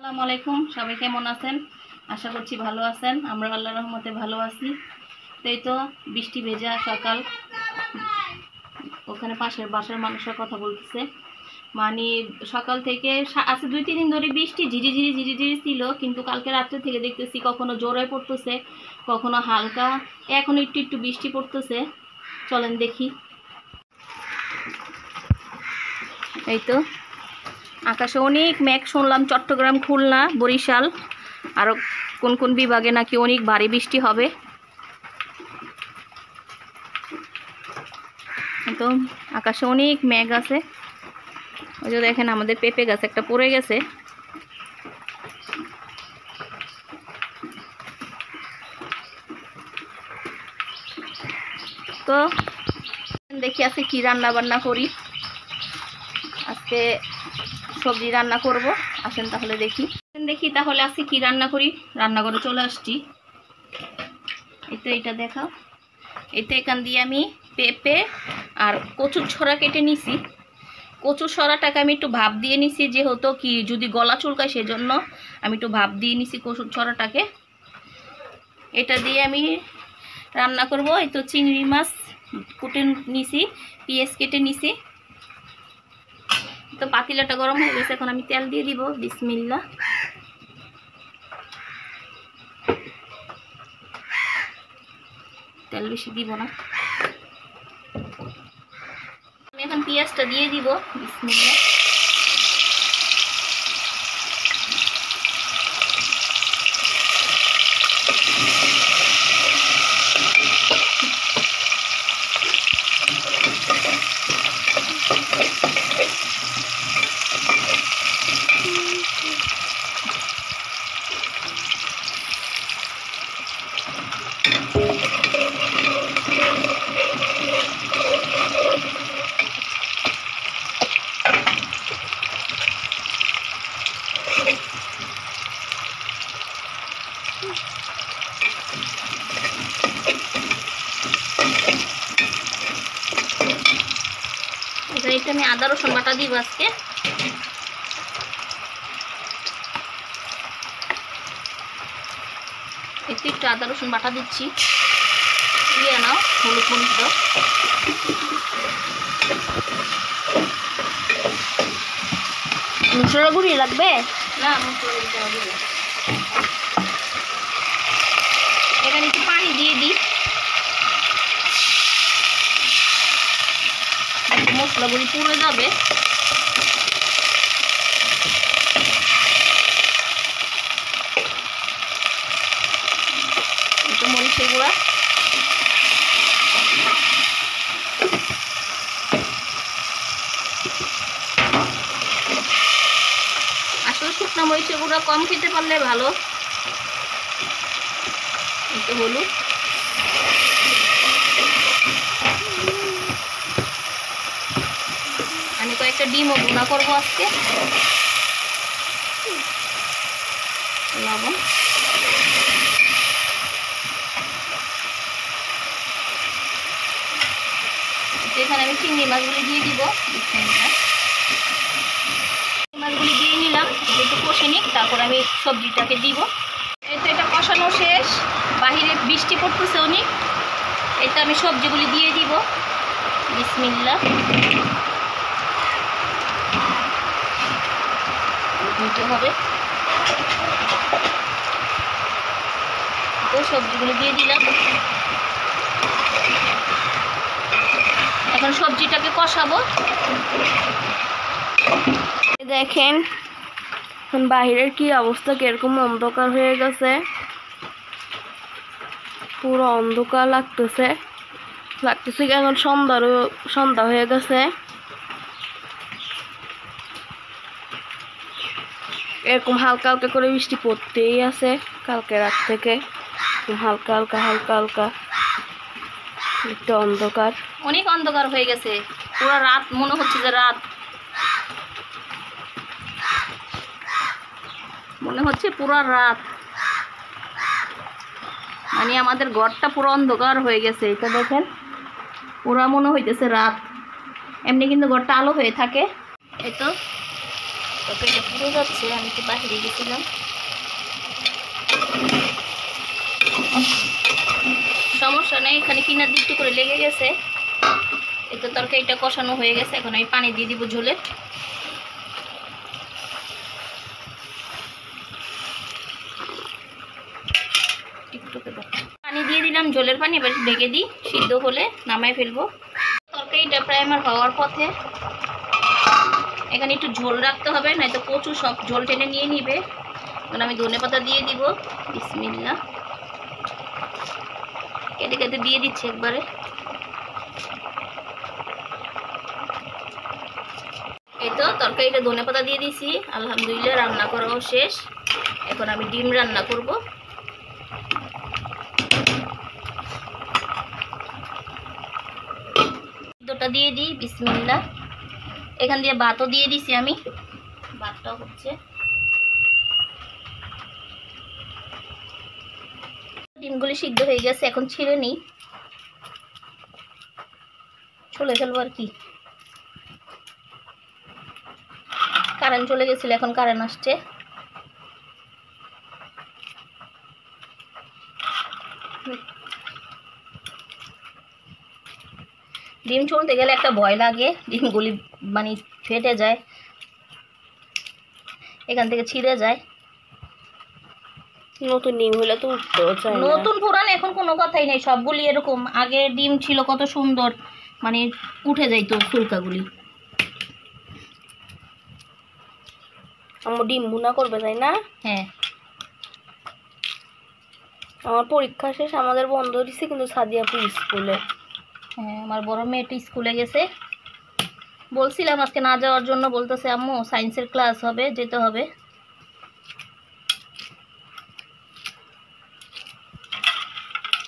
আসসালামু আলাইকুম, সবাই কেমন আছেন? আশা করছি ভালো আছেন। আমরা আল্লাহর রহমতে ভালো আছি। তো এই তো বৃষ্টি ভেজা সকাল, ওখানে পাশের বাসার মানুষের কথা বলতেছে। মানে সকাল থেকে আজকে 2-3 দিন ধরে বৃষ্টি ঝিরিঝিরি ঝিরিঝিরি ছিল, কিন্তু কালকে রাত্রে থেকে দেখতেছি কখনো জোরে পড়তেছে, কখনো হালকা, এখন একটু একটু বৃষ্টি পড়তেছে। চলেন দেখি। এই তো আকাশে অনেক মেঘ, শুনলাম চট্টগ্রাম, খুলনা, বরিশাল আরও কোন কোন বিভাগে নাকি অনেক ভারী বৃষ্টি হবে। তো আকাশে অনেক মেঘ আছে। ওই যে দেখেন আমাদের পেঁপে গাছ একটা পড়ে গেছে। তো দেখি আজকে কি রান্না বান্না করি। আজকে সবজি রান্না করব, আসেন তাহলে দেখি তাহলে আজকে কি রান্না করি। রান্নাঘরে চলে আসছি। এই তো এটা দেখাও। এই তো এখান দিয়ে আমি পেঁপে আর কচুর ছড়া কেটে নিছি। কচুর ছড়াটাকে আমি একটু ভাপ দিয়ে নিছি, যেহেতু কি যদি গলা চুলকায় সেজন্য আমি একটু ভাপ দিয়ে নিছি কচুর ছড়াটাকে। এটা দিয়ে আমি রান্না করব। এই তো চিংড়ি মাছ কুটে নিছি, পেঁয়াজ কেটে নিছি। তো পাতিলাটা গরম হয়ে গেছে, এখন আমি তেল দিয়ে দিব। বিসমিল্লাহ। তেল বেশি দিব না, আমি এখন পেঁয়াজটা দিয়ে দিব। বিসমিল্লাহ। এটা আমি আদা রসুন বাটা দিব আজকে। একটু আদা রসুন বাটা দিচ্ছি। দিয়ে নাও, হলুদ মরিচ দাও। মশলা গুঁড়ি লাগবে না? মশলা দিতে হবে। এখানে একটু পানি দিয়ে দিই, মশলা গুঁড়ি পুড়ে যাবে। একটু মরিচের গুঁড়া, আসলে শুকনো মরিচের গুঁড়া কম খেতে পারলে ভালো। একটু হলুদ, আমি কয়েকটা ডিমও ভুনা করবো আজকে। লবণ, এখানে আমি চিংড়ি মাছগুলি দিয়ে দিব। মাছগুলি দিয়ে নিলাম, একটু কষে নিক, তারপর আমি সবজিটাকে দিব। এই তো এটা কষানো শেষ, বাহিরে বৃষ্টি পড়তেছে অনেক। এই তো আমি সবজিগুলি দিয়ে দিব। বিসমিল্লাহ। দিতে হবে। তো সবজিগুলি দিয়ে দিলাম। এখন সবজিটাকে কষাবো। দেখেন এখন বাহিরের কি অবস্থা, কিরকম অন্ধকার হয়ে গেছে। পুরো অন্ধকার লাগতেছে এখন সন্ধ্যা হয়ে গেছে। এরকম হালকা হালকা করে বৃষ্টি পড়তেই আছে কালকে রাত থেকে। হালকা হালকা হালকা হালকা একটু অন্ধকার, অনেক অন্ধকার হয়ে গেছে। পুরো রাত মনে হচ্ছে যে রাত, মনে হচ্ছে পুরো রাত। মানে আমাদের ঘরটা পুরো অন্ধকার হয়ে গেছে। এটা দেখেন, পুরো মনে হইতেছে রাত। এমনি কিন্তু ঘরটা আলো হয়ে থাকে। এই তো তরকারিটা পুড়ে যাচ্ছে, আমি তো বাহিরে গেছিলাম। সমস্যা নেই, এখানে কিনার দিকটু করে লেগে গেছে। এই তো তরকারিটা কষানো হয়ে গেছে, এখন আমি পানি দিয়ে দিব ঝোলে। পানি দিয়ে দিলাম, ঝোলের পানি। এবার ঢেকে দিই, সিদ্ধ হলে নামাই ফেলবো। তরকারিটা প্রায় আমার হওয়ার পথে। এখানে একটু ঝোল রাখতে হবে, নয়তো কচু সব ঝোল টেনে নিয়ে নিবে। এখন আমি ধনেপাতা দিয়ে দিব, বিসমিল্লাহ। কেটে কেটে দিয়ে দিচ্ছি একবারে। এই তো তরকারিটা ধনেপাতা দিয়ে দিছি, আলহামদুলিল্লাহ রান্না করাও শেষ। এখন আমি ডিম রান্না করব। সিদ্ধটা দিয়ে দিই, বিসমিল্লাহ। এখান দিয়ে ভাতও দিয়ে দিছি আমি, ভাতটাও হচ্ছে। ডিমগুলি সিদ্ধ হয়ে গেছে, এখন ছিঁড়ে নিই, ছুলে ফেলবো আর কি। কারেন্ট চলে গেছিল, এখন কারেন্ট আসছে। ডিম ছুলতে গেলে একটা ভয় লাগে, ডিমগুলি মানে ফেটে যায়, এখান থেকে ছিঁড়ে যায়। নতুন ডিম হলে তো উঠতেও চায় না। নতুন পুরান এখন কোনো কথাই নেই, সবগুলি এরকম। আগে ডিম ছিল কত সুন্দর, মানে উঠে যাইতো ফুলকাগুলি। আমার ডিম ভুনা করবে, তাই না? হ্যাঁ, আমার পরীক্ষা শেষ, আমাদের বন্ধ দিছে, কিন্তু সাদিয়াপুর স্কুলে। হ্যাঁ, আমার বড় মেয়েটি স্কুলে গেছে। বলছিলাম আজকে না যাওয়ার জন্য, বলতেছে আম্মু সায়েন্সের ক্লাস হবে, যেতে হবে।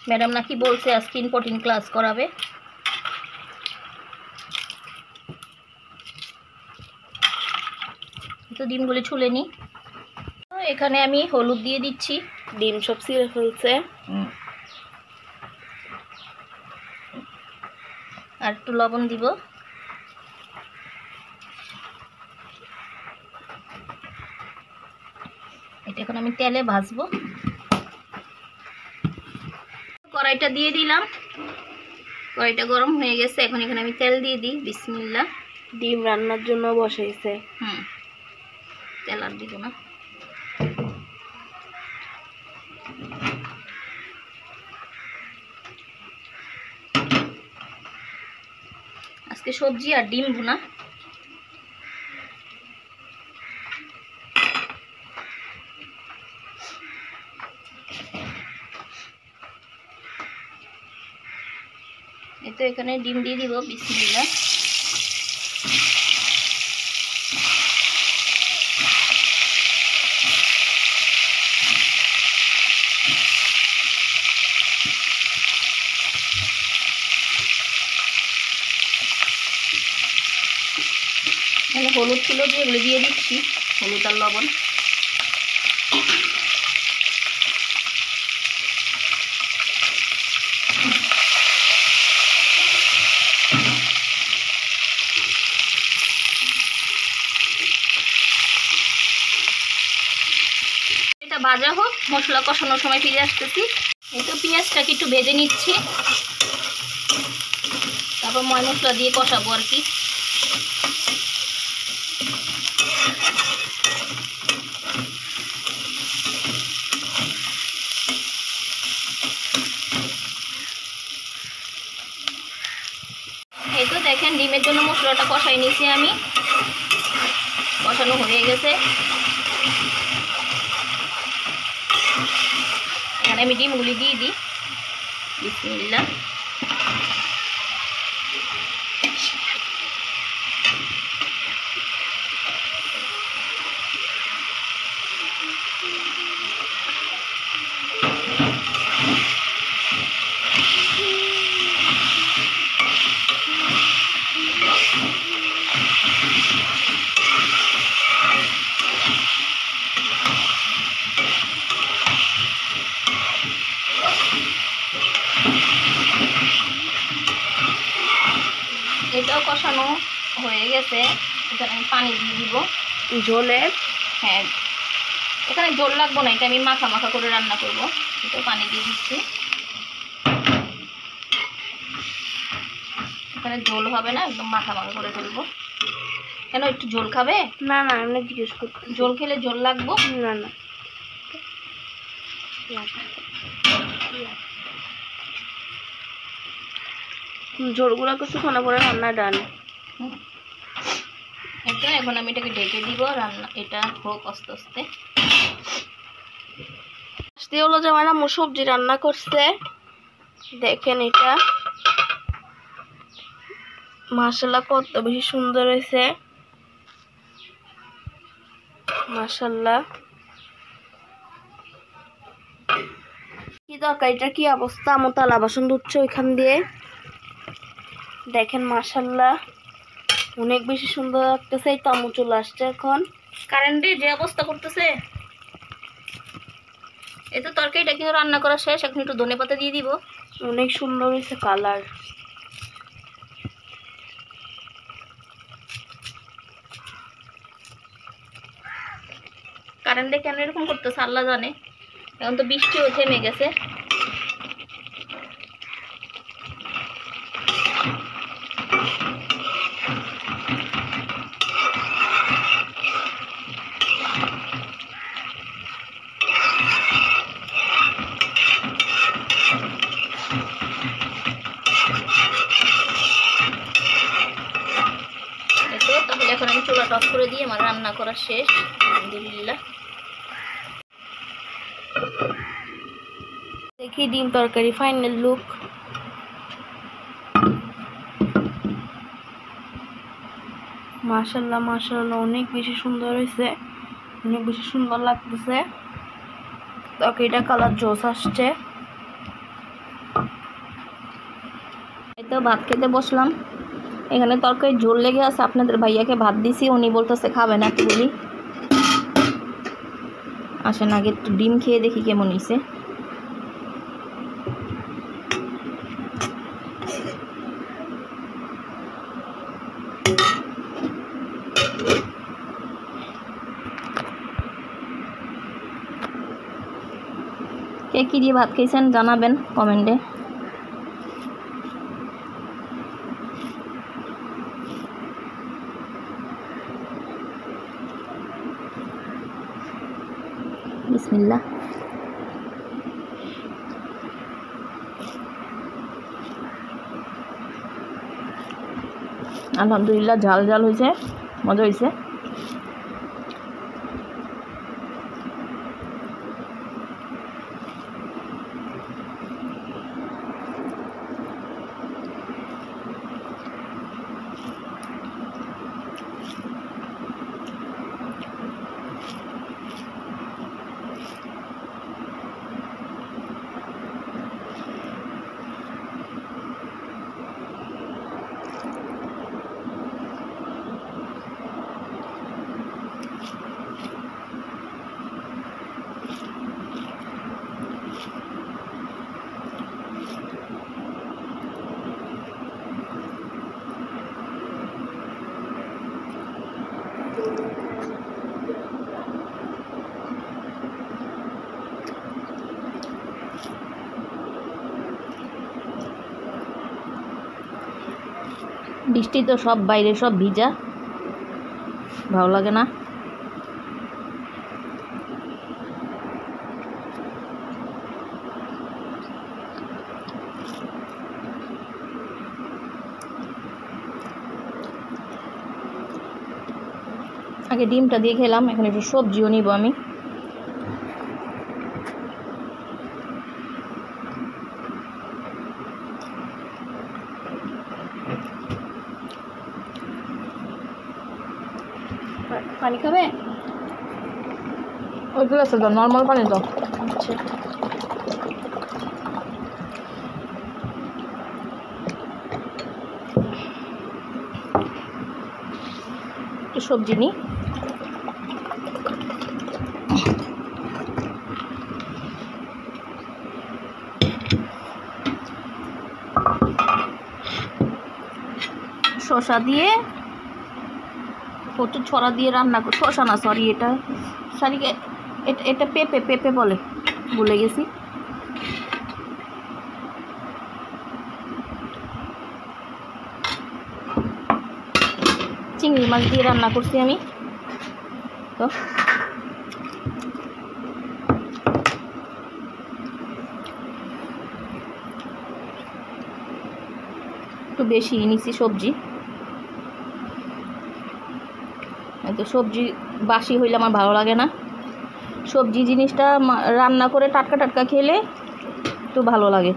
ম্যাডাম নাকি বলছে আজকে ইম্পর্টেন্ট ক্লাস করাবে। তো ডিমগুলি ছুলে নিই। এখানে আমি হলুদ দিয়ে দিচ্ছি। ডিম সব ছিঁড়ে ফেলছে। আর একটু লবণ দিব। এটা এখন আমি তেলে ভাজবো। কড়াইটা দিয়ে দিলাম, কড়াইটা গরম হয়ে গেছে। এখন এখানে আমি তেল দিয়ে দিই, বিসমিল্লাহ। ডিম রান্নার জন্য বসাইছে। তেল আর দিব না। আজকে সবজি আর ডিম ভুনা। এতে এখানে ডিম দিয়ে দিব, বিসমিল্লাহ। এখানে হলুদ ছিল, যেগুলো দিয়ে দিচ্ছি, হলুদ আর লবণ। এটা ভাজা হোক, মশলা কষানোর সময় ফিরে আসতেছি। এই তো পেঁয়াজটাকে একটু ভেজে নিচ্ছি, তারপর ময় মশলা দিয়ে কষাবো আর কি। এই তো দেখেন ডিমের জন্য মশলাটা কষাই নিয়েছি আমি, কষানো হয়ে গেছে। এখানে আমি ডিমগুলি দিয়ে দিই, বিসমিল্লাহ। এটাও কষানো হয়ে গেছে, এখানে আমি পানি দিয়ে দিব। ঝোলের। হ্যাঁ, এখানে ঝোল লাগবো না, এটা আমি মাখা মাখা করে রান্না করব। এটা পানি দিয়ে দিচ্ছি, এখানে ঝোল হবে না, একদম মাখা মাখা করে তুলবো। কেন, একটু ঝোল খাবে? না না, আমি জিজ্ঞেস করতে। ঝোল খেলে ঝোল লাগবো না না, ঝোলগুলো কিছুক্ষণ পরে রান্না ডান। এটা এখন আমি এটাকে ঢেকে দিব, রান্না এটা হোক আস্তে আস্তে। আজকে হলো যে আমার আম্মু সবজি রান্না করছে, দেখেন এটা মাশাআল্লাহ কত বেশি সুন্দর হয়েছে, মাশাআল্লাহ। কি তরকারিটা কি অবস্থা, আম্মু তালা বাসন ধুচ্ছে ওইখান দিয়ে, দেখেন মাশাআল্লাহ অনেক বেশি সুন্দর লাগতেছে। এই তো আম্মু চলে আসছে এখন। কারেন্টে যে অবস্থা করতেছে, এই তো তরকারিটা কিন্তু রান্না করা শেষ, এখন একটু ধনেপাতা দিয়ে দিব। অনেক সুন্দর হয়েছে কালার। কারেন্টে কেন এরকম করতেছে আল্লাহ জানে, এখন তো বৃষ্টিও থেমে গেছে। তাহলে এখন আমি চুলাটা অফ করে দিয়ে আমার রান্না করা শেষ, আলহামদুলিল্লাহ। দেখি ডিম তরকারি ফাইনাল লুক। মাশাআল্লাহ মাশাআল্লাহ অনেক বেশি সুন্দর হয়েছে, অনেক বেশি সুন্দর লাগতেছে। তরকারিটা কালার জোস আসছে। এই তো ভাত খেতে বসলাম, এখানে তরকারি ঝোল লেগে আছে, আপনাদের ভাইয়াকে ভাত দিছি, উনি বলতেছে খাবে না বলি। আসেন আগে একটু ডিম খেয়ে দেখি কেমন হয়েছে। কে কি দিয়ে ভাত খেয়েছেন জানাবেন কমেন্টে। বিসমিল্লাহ। আলহামদুলিল্লাহ ঝাল ঝাল হয়েছে, মজা হয়েছে। বৃষ্টি তো সব বাইরে, সব ভিজা, ভালো লাগে না। আগে ডিমটা দিয়ে খেলাম, এখন একটু সবজিও নিব আমি। পানি খাবে? ওই গ্লাসে দাও, নর্মাল পানি দাও। আচ্ছা একটু সবজি নিই। শসা দিয়ে কচু ছড়া দিয়ে রান্না শশা না সরি এটা সারিকে এটা পেঁপে পেঁপে বলে, ভুলে গেছি। চিংড়ি মাছ দিয়ে রান্না করছি আমি। তো একটু বেশি নিছি সবজি, তো সবজি বাসি হইলে আমার ভালো লাগে না। সবজি জিনিসটা রান্না করে টাটকা টাটকা খেলে একটু ভালো লাগে।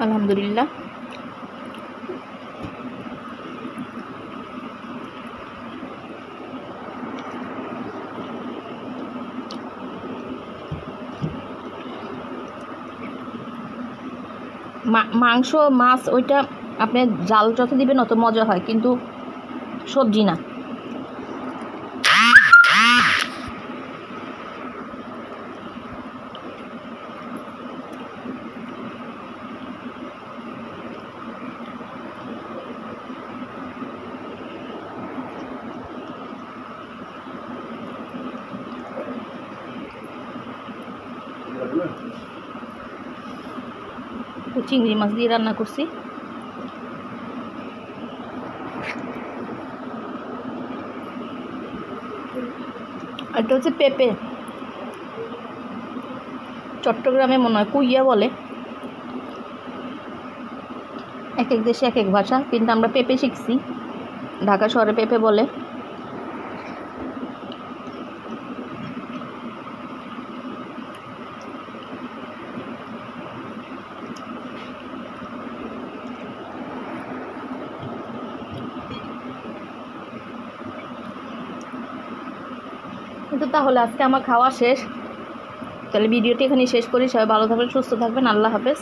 আলহামদুলিল্লাহ। মাংস মাছ ওইটা আপনি জাল যত দিবেন অত মজা হয়, কিন্তু সবজি না। তো চিংড়ি মাছ দিয়ে রান্না করছি। এটা হচ্ছে পেঁপে, চট্টগ্রামে মনে হয় কুইয়া বলে, এক এক দেশে এক এক ভাষা, কিন্তু আমরা পেঁপে শিখছি, ঢাকা শহরে পেঁপে বলে। কিন্তু তাহলে আজকে আমার খাওয়া শেষ, তাহলে ভিডিওটি এখানে শেষ করি। সবাই ভালো থাকবেন, সুস্থ থাকবেন, আল্লাহ হাফেজ।